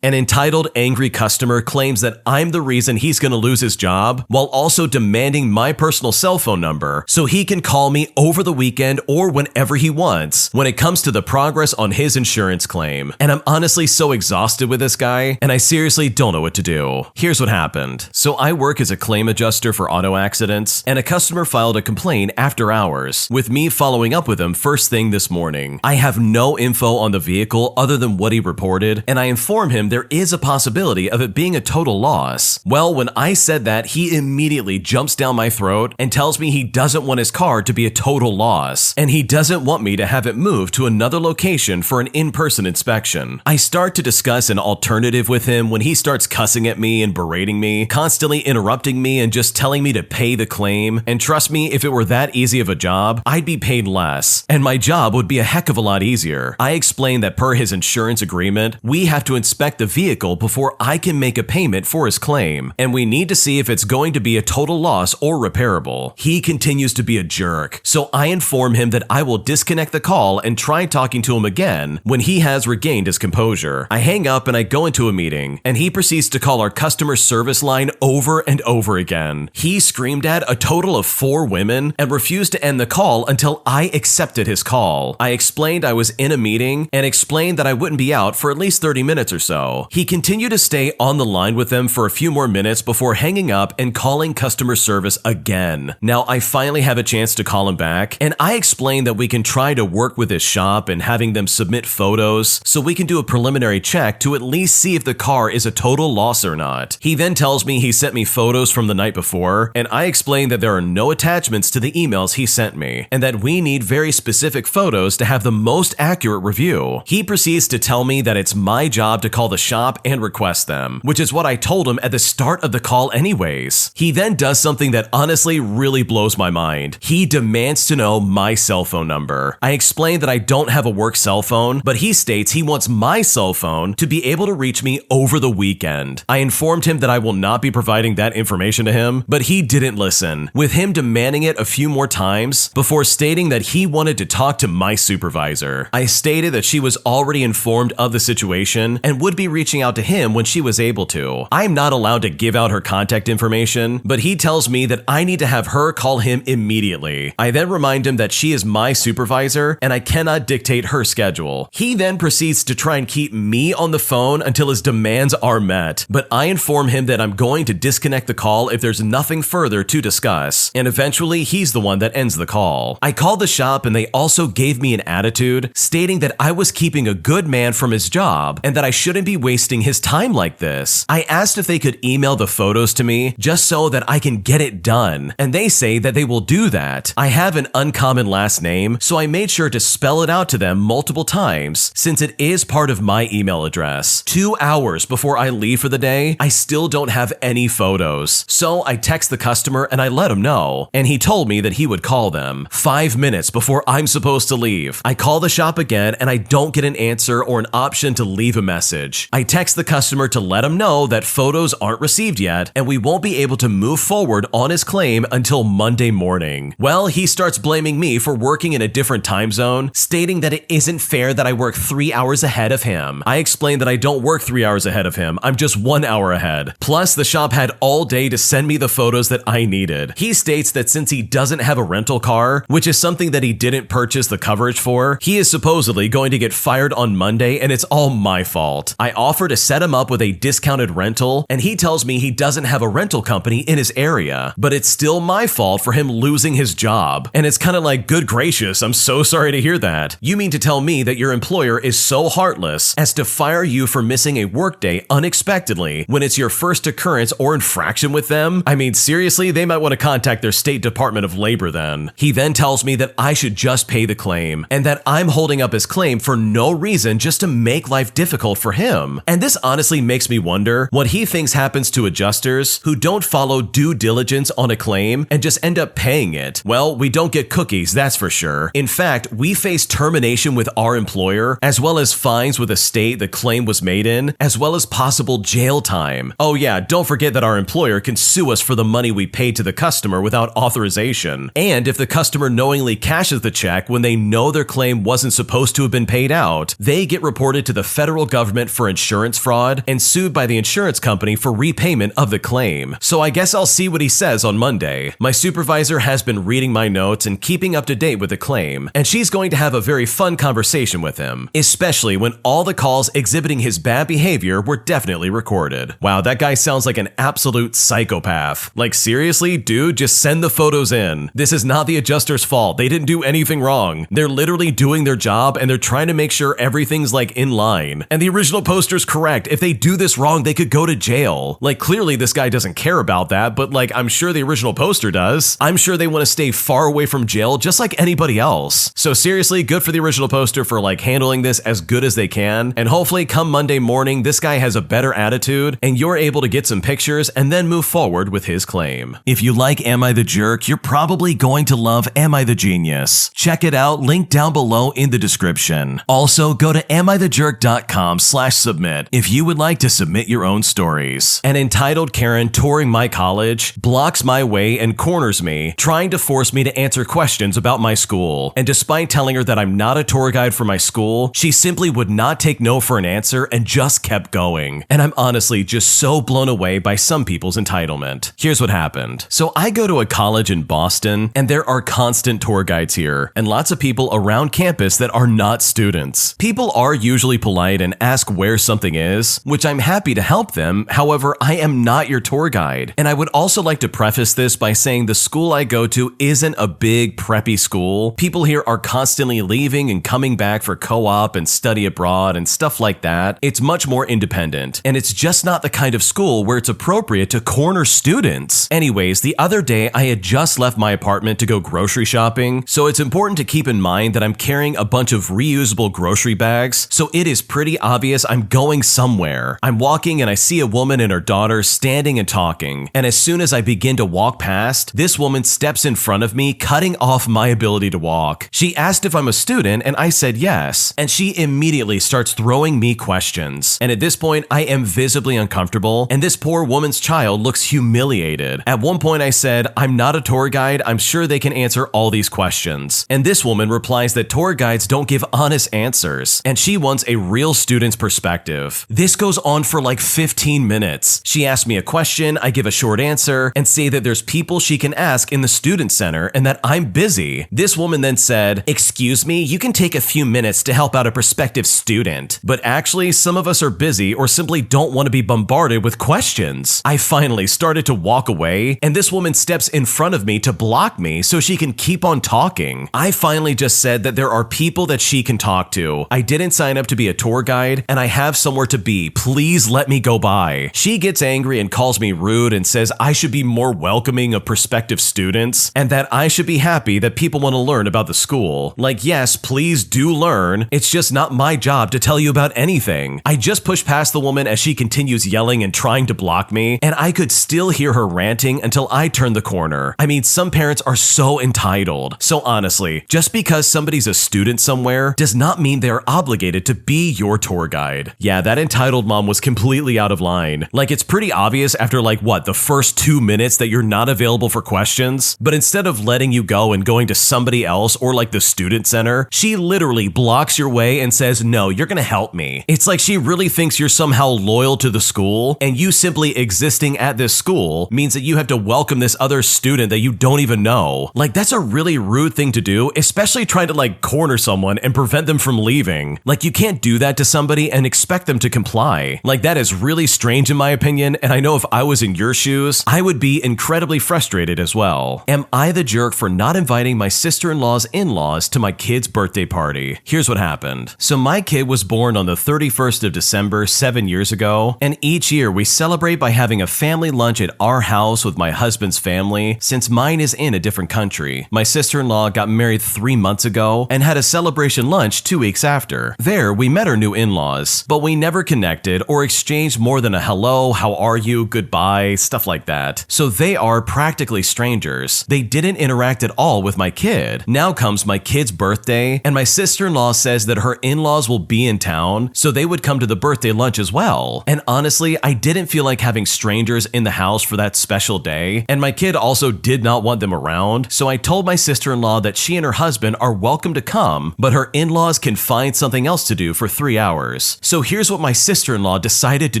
An entitled, angry customer claims that I'm the reason he's going to lose his job, while also demanding my personal cell phone number so he can call me over the weekend or whenever he wants when it comes to the progress on his insurance claim. And I'm honestly so exhausted with this guy, and I seriously don't know what to do. Here's what happened. So I work as a claim adjuster for auto accidents, and a customer filed a complaint after hours, with me following up with him first thing this morning. I have no info on the vehicle other than what he reported, and I inform him there is a possibility of it being a total loss. Well, when I said that, he immediately jumps down my throat and tells me he doesn't want his car to be a total loss, and he doesn't want me to have it moved to another location for an in-person inspection. I start to discuss an alternative with him when he starts cussing at me and berating me, constantly interrupting me and just telling me to pay the claim. And trust me, if it were that easy of a job, I'd be paid less, and my job would be a heck of a lot easier. I explained that per his insurance agreement, we have to inspect the vehicle before I can make a payment for his claim, and we need to see if it's going to be a total loss or repairable. He continues to be a jerk, so I inform him that I will disconnect the call and try talking to him again when he has regained his composure. I hang up and I go into a meeting, and he proceeds to call our customer service line over and over again. He screamed at a total of 4 women and refused to end the call until I accepted his call. I explained I was in a meeting and explained that I wouldn't be out for at least 30 minutes or so. He continued to stay on the line with them for a few more minutes before hanging up and calling customer service again. Now, I finally have a chance to call him back, and I explained that we can try to work with his shop and having them submit photos so we can do a preliminary check to at least see if the car is a total loss or not. He then tells me he sent me photos from the night before, and I explained that there are no attachments to the emails he sent me, and that we need very specific photos to have the most accurate review. He proceeds to tell me that it's my job to call the shop and request them, which is what I told him at the start of the call anyways. He then does something that honestly really blows my mind. He demands to know my cell phone number. I explained that I don't have a work cell phone, but he states he wants my cell phone to be able to reach me over the weekend. I informed him that I will not be providing that information to him, but he didn't listen, with him demanding it a few more times before stating that he wanted to talk to my supervisor. I stated that she was already informed of the situation and would be reaching out to him when she was able to. I'm not allowed to give out her contact information, but he tells me that I need to have her call him immediately. I then remind him that she is my supervisor and I cannot dictate her schedule. He then proceeds to try and keep me on the phone until his demands are met, but I inform him that I'm going to disconnect the call if there's nothing further to discuss, and eventually he's the one that ends the call. I called the shop and they also gave me an attitude, stating that I was keeping a good man from his job and that I shouldn't be wasting his time like this. I asked if they could email the photos to me just so that I can get it done, and they say that they will do that. I have an uncommon last name, so I made sure to spell it out to them multiple times since it is part of my email address. 2 hours before I leave for the day, I still don't have any photos. So I text the customer and I let him know, and he told me that he would call them. 5 minutes before I'm supposed to leave, I call the shop again and I don't get an answer or an option to leave a message. I text the customer to let him know that photos aren't received yet and we won't be able to move forward on his claim until Monday morning. Well, he starts blaming me for working in a different time zone, stating that it isn't fair that I work 3 hours ahead of him. I explained that I don't work 3 hours ahead of him, I'm just 1 hour ahead. Plus, the shop had all day to send me the photos that I needed. He states that since he doesn't have a rental car, which is something that he didn't purchase the coverage for, he is supposedly going to get fired on Monday and it's all my fault. I offer to set him up with a discounted rental, and he tells me he doesn't have a rental company in his area, but it's still my fault for him losing his job. And it's kind of like, good gracious, I'm so sorry to hear that. You mean to tell me that your employer is so heartless as to fire you for missing a workday unexpectedly when it's your first occurrence or infraction with them? I mean, seriously, they might want to contact their state Department of Labor then. He then tells me that I should just pay the claim, and that I'm holding up his claim for no reason just to make life difficult for him. And this honestly makes me wonder what he thinks happens to adjusters who don't follow due diligence on a claim and just end up paying it. Well, we don't get cookies, that's for sure. In fact, we face termination with our employer, as well as fines with the state the claim was made in, as well as possible jail time. Oh yeah, don't forget that our employer can sue us for the money we paid to the customer without authorization. And if the customer knowingly cashes the check when they know their claim wasn't supposed to have been paid out, they get reported to the federal government for for insurance fraud and sued by the insurance company for repayment of the claim. So I guess I'll see what he says on Monday. My supervisor has been reading my notes and keeping up to date with the claim, and she's going to have a very fun conversation with him, especially when all the calls exhibiting his bad behavior were definitely recorded. Wow, that guy sounds like an absolute psychopath. Like seriously, dude, just send the photos in. This is not the adjuster's fault. They didn't do anything wrong. They're literally doing their job and they're trying to make sure everything's like in line. And the original poster's correct. If they do this wrong, they could go to jail. Like clearly this guy doesn't care about that, but like I'm sure the original poster does. I'm sure they want to stay far away from jail just like anybody else. So seriously, good for the original poster for like handling this as good as they can. And hopefully come Monday morning, this guy has a better attitude and you're able to get some pictures and then move forward with his claim. If you like Am I the Jerk, you're probably going to love Am I the Genius. Check it out, link down below in the description. Also, go to amithejerk.com/submit if you would like to submit your own stories. An entitled Karen touring my college blocks my way and corners me, trying to force me to answer questions about my school. And despite telling her that I'm not a tour guide for my school, she simply would not take no for an answer and just kept going. And I'm honestly just so blown away by some people's entitlement. Here's what happened. So I go to a college in Boston, and there are constant tour guides here, and lots of people around campus that are not students. People are usually polite and ask where something is, which I'm happy to help them. However, I am not your tour guide. And I would also like to preface this by saying the school I go to isn't a big preppy school. People here are constantly leaving and coming back for co-op and study abroad and stuff like that. It's much more independent, and it's just not the kind of school where it's appropriate to corner students. Anyways, the other day I had just left my apartment to go grocery shopping, so it's important to keep in mind that I'm carrying a bunch of reusable grocery bags, so it is pretty obvious I'm going somewhere. I'm walking and I see a woman and her daughter standing and talking, and as soon as I begin to walk past, this woman steps in front of me, cutting off my ability to walk. She asked if I'm a student, and I said yes, and she immediately starts throwing me questions. And at this point, I am visibly uncomfortable, and this poor woman's child looks humiliated. At one point, I said, I'm not a tour guide, I'm sure they can answer all these questions. And this woman replies that tour guides don't give honest answers, and she wants a real student's perspective. This goes on for like 15 minutes. She asks me a question, I give a short answer, and say that there's people she can ask in the student center and that I'm busy. This woman then said, excuse me, you can take a few minutes to help out a prospective student. But actually, some of us are busy or simply don't want to be bombarded with questions. I finally started to walk away, and this woman steps in front of me to block me so she can keep on talking. I finally just said that there are people that she can talk to. I didn't sign up to be a tour guide, and I have somewhere to be. Please let me go by. She gets angry and calls me rude and says I should be more welcoming of prospective students and that I should be happy that people want to learn about the school. Like, yes, please do learn. It's just not my job to tell you about anything. I just push past the woman as she continues yelling and trying to block me, and I could still hear her ranting until I turned the corner. I mean, some parents are so entitled. So honestly, just because somebody's a student somewhere does not mean they're obligated to be your tour guide. Yeah, that entitled mom was completely out of line. Like, it's pretty obvious after like what, the first 2 minutes that you're not available for questions, but instead of letting you go and going to somebody else or like the student center, she literally blocks your way and says, no, you're gonna help me. It's like she really thinks you're somehow loyal to the school, and you simply existing at this school means that you have to welcome this other student that you don't even know. Like, that's a really rude thing to do, especially trying to like corner someone and prevent them from leaving. Like, you can't do that to somebody and expect them to comply. Like, that is really strange in my opinion, and I know if I was in your shoes, I would be incredibly frustrated as well. Am I the jerk for not inviting my sister-in-law's in-laws to my kid's birthday party? Here's what happened. So my kid was born on the 31st of December 7 years ago, and each year we celebrate by having a family lunch at our house with my husband's family, since mine is in a different country. My sister-in-law got married 3 months ago and had a celebration lunch 2 weeks after. There, we met her new in-laws, but we never connected or exchanged more than a hello, how are you, goodbye, stuff like that. So they are practically strangers. They didn't interact at all with my kid. Now comes my kid's birthday, and my sister-in-law says that her in-laws will be in town, so they would come to the birthday lunch as well. And honestly, I didn't feel like having strangers in the house for that special day, and my kid also did not want them around, so I told my sister-in-law that she and her husband are welcome to come, but her in-laws can find something else to do for 3 hours. So So here's what my sister-in-law decided to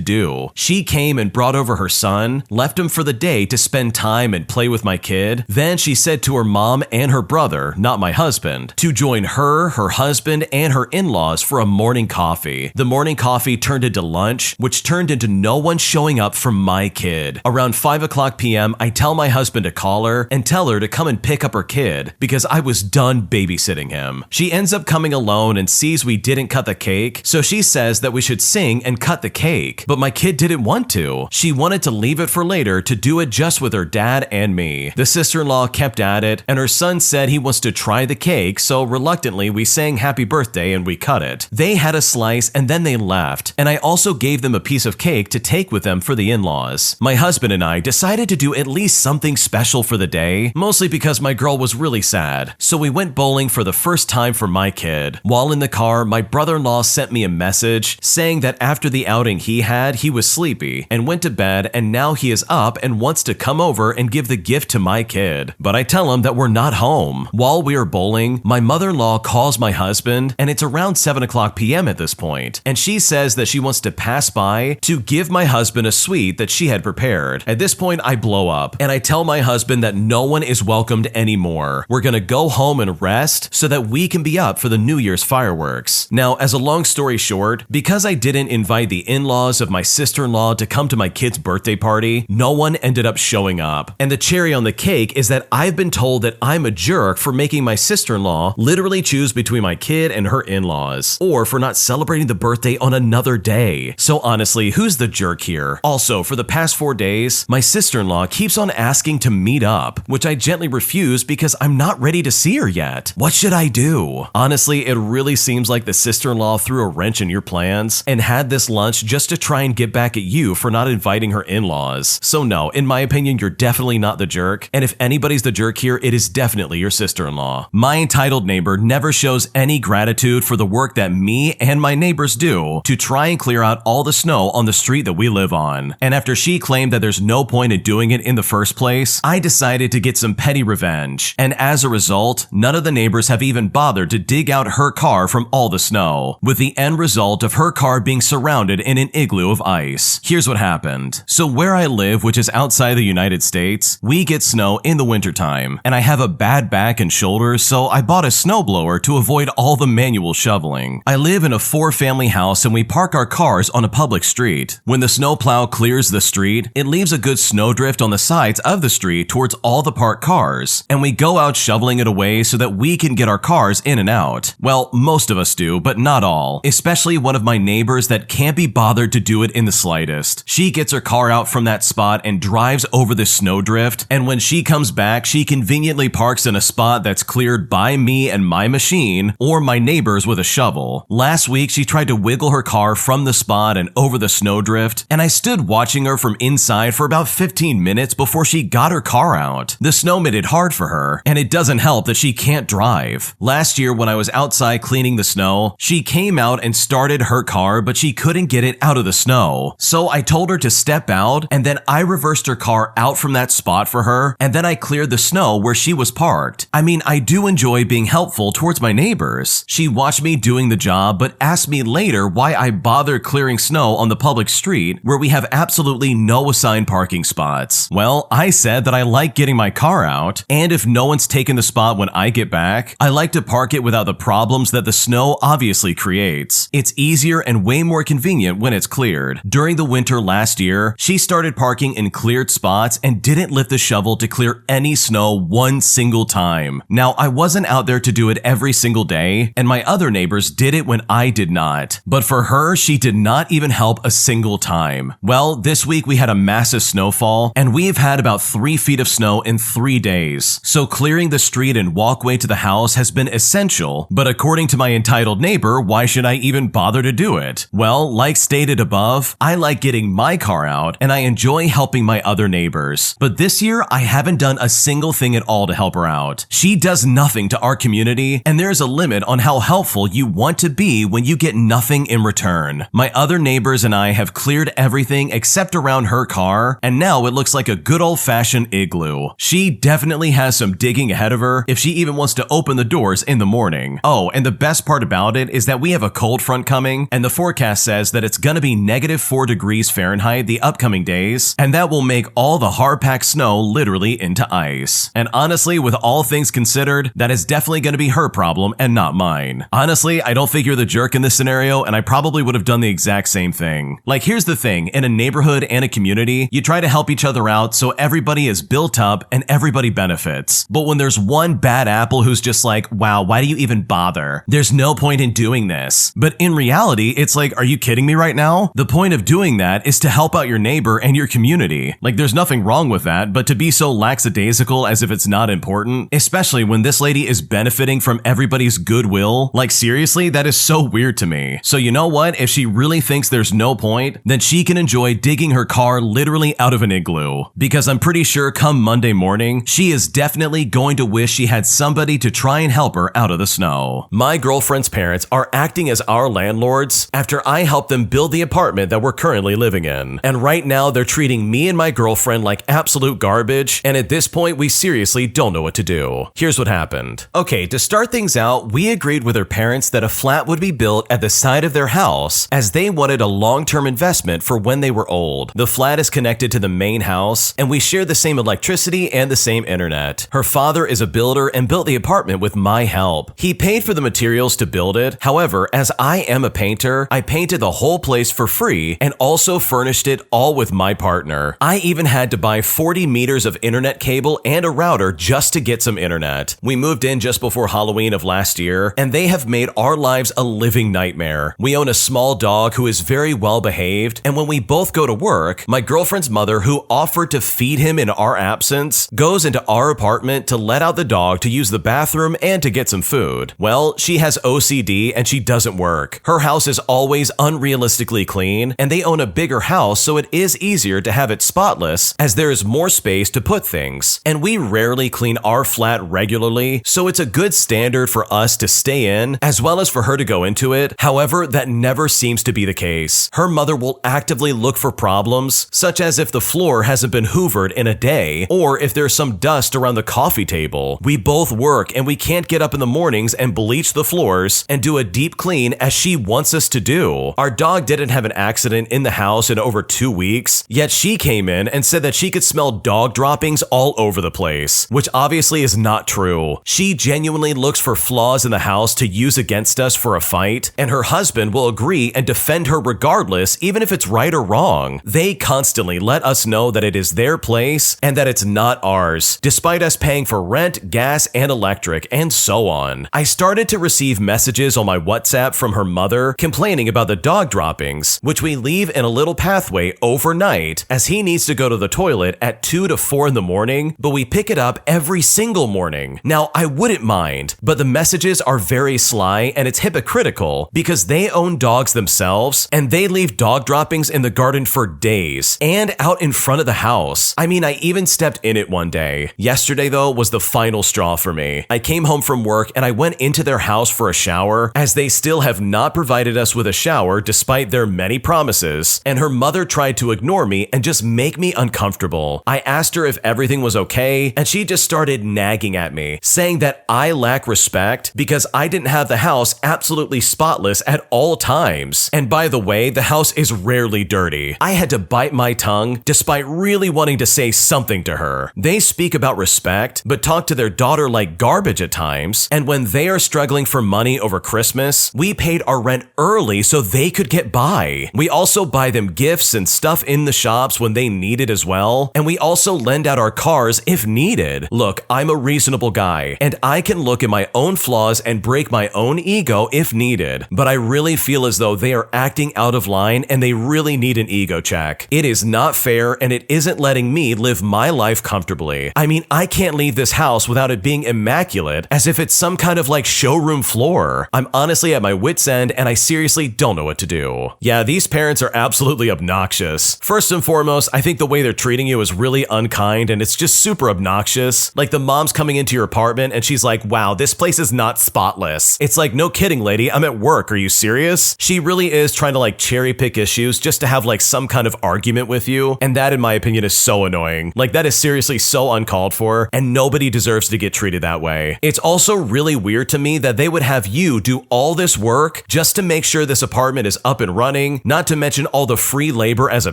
do. She came and brought over her son, left him for the day to spend time and play with my kid. Then she said to her mom and her brother, not my husband, to join her husband, and her in-laws for a morning coffee. The morning coffee turned into lunch, which turned into no one showing up for my kid. Around 5:00 p.m., I tell my husband to call her and tell her to come and pick up her kid because I was done babysitting him. She ends up coming alone and sees we didn't cut the cake, so she says that we should sing and cut the cake, but my kid didn't want to. She wanted to leave it for later to do it just with her dad and me. The sister-in-law kept at it, and her son said he wants to try the cake, so reluctantly we sang happy birthday and we cut it. They had a slice and then they left, and I also gave them a piece of cake to take with them for the in-laws. My husband and I decided to do at least something special for the day, mostly because my girl was really sad. So we went bowling for the first time for my kid. While in the car, my brother-in-law sent me a message saying that after the outing he was sleepy and went to bed, and now he is up and wants to come over and give the gift to my kid. But I tell him that we're not home. While we are bowling, my mother-in-law calls my husband, and it's around 7:00 p.m. at this point, and she says that she wants to pass by to give my husband a sweet that she had prepared. At this point, I blow up, and I tell my husband that no one is welcomed anymore. We're gonna go home and rest so that we can be up for the New Year's fireworks. Now, as a long story short, because I didn't invite the in-laws of my sister-in-law to come to my kid's birthday party, no one ended up showing up. And the cherry on the cake is that I've been told that I'm a jerk for making my sister-in-law literally choose between my kid and her in-laws, or for not celebrating the birthday on another day. So honestly, who's the jerk here? Also, for the past 4 days, my sister-in-law keeps on asking to meet up, which I gently refuse because I'm not ready to see her yet. What should I do? Honestly, it really seems like the sister-in-law threw a wrench in your plans and had this lunch just to try and get back at you for not inviting her in-laws. So no, in my opinion, you're definitely not the jerk, and if anybody's the jerk here, it is definitely your sister-in-law. My entitled neighbor never shows any gratitude for the work that me and my neighbors do to try and clear out all the snow on the street that we live on. And after she claimed that there's no point in doing it in the first place, I decided to get some petty revenge. And as a result, none of the neighbors have even bothered to dig out her car from all the snow, with the end result of her car being surrounded in an igloo of ice. Here's what happened. So where I live, which is outside the United States, we get snow in the wintertime, and I have a bad back and shoulders, so I bought a snowblower to avoid all the manual shoveling. I live in a 4-family house and we park our cars on a public street. When the snowplow clears the street, it leaves a good snowdrift on the sides of the street towards all the parked cars, and we go out shoveling it away so that we can get our cars in and out. Well, most of us do, but not all, especially one of my neighbors that can't be bothered to do it in the slightest. She gets her car out from that spot and drives over the snowdrift, and when she comes back, she conveniently parks in a spot that's cleared by me and my machine, or my neighbors with a shovel. Last week, she tried to wiggle her car from the spot and over the snowdrift, and I stood watching her from inside for about 15 minutes before she got her car out. The snow made it hard for her, and it doesn't help that she can't drive. Last year, when I was outside cleaning the snow, she came out and started her car, but she couldn't get it out of the snow. So I told her to step out, and then I reversed her car out from that spot for her, and then I cleared the snow where she was parked. I mean, I do enjoy being helpful towards my neighbors. She watched me doing the job, but asked me later why I bothered clearing snow on the public street where we have absolutely no assigned parking spots. Well, I said that I like getting my car out, and if no one's taken the spot when I get back, I like to park it without the problems that the snow obviously creates. It's easier and way more convenient when it's cleared. During the winter last year, she started parking in cleared spots and didn't lift the shovel to clear any snow one single time. Now, I wasn't out there to do it every single day, and my other neighbors did it when I did not. But for her, she did not even help a single time. Well, this week we had a massive snowfall, and we've had about 3 feet of snow in 3 days. So clearing the street and walkway to the house has been essential, but according to my entitled neighbor, why should I even bother to do it? Well, like stated above, I like getting my car out, and I enjoy helping my other neighbors. But this year, I haven't done a single thing at all to help her out. She does nothing to our community, and there's a limit on how helpful you want to be when you get nothing in return. My other neighbors and I have cleared everything except around her car, and now it looks like a good old-fashioned igloo. She definitely has some digging ahead of her if she even wants to open the doors in the morning. Oh, and the best part about it is that we have a cold front coming, and the forecast says that it's gonna be -4 degrees Fahrenheit the upcoming days, and that will make all the hard-packed snow literally into ice. And honestly, with all things considered, that is definitely gonna be her problem and not mine. Honestly, I don't think you're the jerk in this scenario, and I probably would have done the exact same thing. Like, here's the thing, in a neighborhood and a community, you try to help each other out so everybody is built up and everybody benefits. But when there's one bad apple who's just like, wow, why do you even bother? There's no point in doing this. But in reality, it's like, are you kidding me right now? The point of doing that is to help out your neighbor and your community. Like, there's nothing wrong with that, but to be so lackadaisical as if it's not important, especially when this lady is benefiting from everybody's goodwill, like seriously, that is so weird to me. So you know what? If she really thinks there's no point, then she can enjoy digging her car literally out of an igloo. Because I'm pretty sure come Monday morning, she is definitely going to wish she had somebody to try and help her out of the snow. My girlfriend's parents are acting as our landlords after I helped them build the apartment that we're currently living in. And right now they're treating me and my girlfriend like absolute garbage, and at this point we seriously don't know what to do. Here's what happened. Okay, to start things out, we agreed with her parents that a flat would be built at the side of their house as they wanted a long-term investment for when they were old. The flat is connected to the main house, and we share the same electricity and the same internet. Her father is a builder and built the apartment with my help. He paid for the materials to build it. However, as I am a painter, I painted the whole place for free and also furnished it all with my partner. I even had to buy 40 meters of internet cable and a router just to get some internet. We moved in just before Halloween of last year, and they have made our lives a living nightmare. We own a small dog who is very well behaved, and when we both go to work, my girlfriend's mother, who offered to feed him in our absence, goes into our apartment to let out the dog to use the bathroom and to get some food. Well, she has OCD and she doesn't work. Her house is always unrealistically clean, and they own a bigger house, so it is easier to have it spotless as there is more space to put things. And we rarely clean our flat regularly, so it's a good standard for us to stay in as well as for her to go into it. However, that never seems to be the case. Her mother will actively look for problems, such as if the floor hasn't been hoovered in a day, or if there's some dust around the coffee table. We both work and we can't get up in the mornings and bleach the floors and do a deep clean as she wants us to do. Our dog didn't have an accident in the house in over 2 weeks, yet she came in and said that she could smell dog droppings all over the place, which obviously is not true. She genuinely looks for flaws in the house to use against us for a fight, and her husband will agree and defend her regardless, even if it's right or wrong. They constantly let us know that it is their place and that it's not ours, despite us paying for rent, gas, and electric, and so on. I started to receive messages on my WhatsApp from her mother complaining about the dog droppings, which we leave in a little pathway overnight as he needs to go to the toilet at 2 to 4 in the morning, but we pick it up every single morning. Now, I wouldn't mind, but the messages are very sly and it's hypocritical because they own dogs themselves and they leave dog droppings in the garden for days and out in front of the house. I mean, I even stepped in it one day. Yesterday, though, was the final straw for me. I came home from work and I went into their house for a shower as they still have not provided us with a shower despite their many promises, and her mother tried to ignore me and just make me uncomfortable. I asked her if everything was okay and she just started nagging at me, saying that I lack respect because I didn't have the house absolutely spotless at all times. And by the way, the house is rarely dirty. I had to bite my tongue despite really wanting to say something to her. They speak about respect, but talk to their daughter like garbage at times, and when they are struggling for money over Christmas, we paid our rent early so they could get by. We also buy them gifts and stuff in the shops when they need it as well, and we also lend out our cars if needed. Look, I'm a reasonable guy, and I can look at my own flaws and break my own ego if needed, but I really feel as though they are acting out of line and they really need an ego check. It is not fair and it isn't letting me live my life comfortably. I mean, I can't leave this house without it being immaculate as if it's some kind of like showroom floor. I'm honestly at my wit's end and I seriously don't know what to do. Yeah, these parents are absolutely obnoxious. First and foremost, I think the way they're treating you is really unkind and it's just super obnoxious. Like the mom's coming into your apartment and she's like, wow, this place is not spotless. It's like, no kidding, lady, I'm at work. Are you serious? She really is trying to like cherry pick issues just to have like some kind of argument with you. And that, in my opinion, is so annoying. Like that is seriously so uncalled for and nobody deserves to get treated that way. It's also really weird to me that they would have you do all this work just to make make sure this apartment is up and running, not to mention all the free labor as a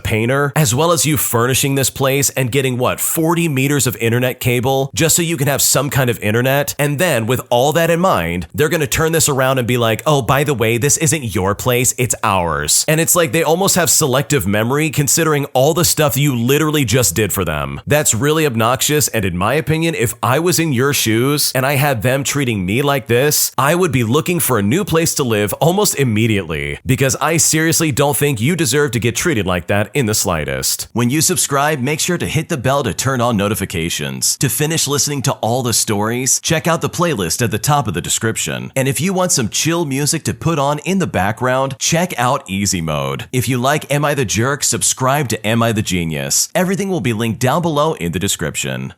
painter, as well as you furnishing this place and getting 40 meters of internet cable just so you can have some kind of internet. And then with all that in mind, they're gonna turn this around and be like, oh, by the way, this isn't your place, it's ours. And it's like they almost have selective memory considering all the stuff you literally just did for them. That's really obnoxious, and in my opinion, if I was in your shoes and I had them treating me like this, I would be looking for a new place to live almost immediately, because I seriously don't think you deserve to get treated like that in the slightest. When you subscribe, make sure to hit the bell to turn on notifications. To finish listening to all the stories, check out the playlist at the top of the description. And if you want some chill music to put on in the background, check out Easy Mode. If you like Am I the Jerk, subscribe to Am I the Genius. Everything will be linked down below in the description.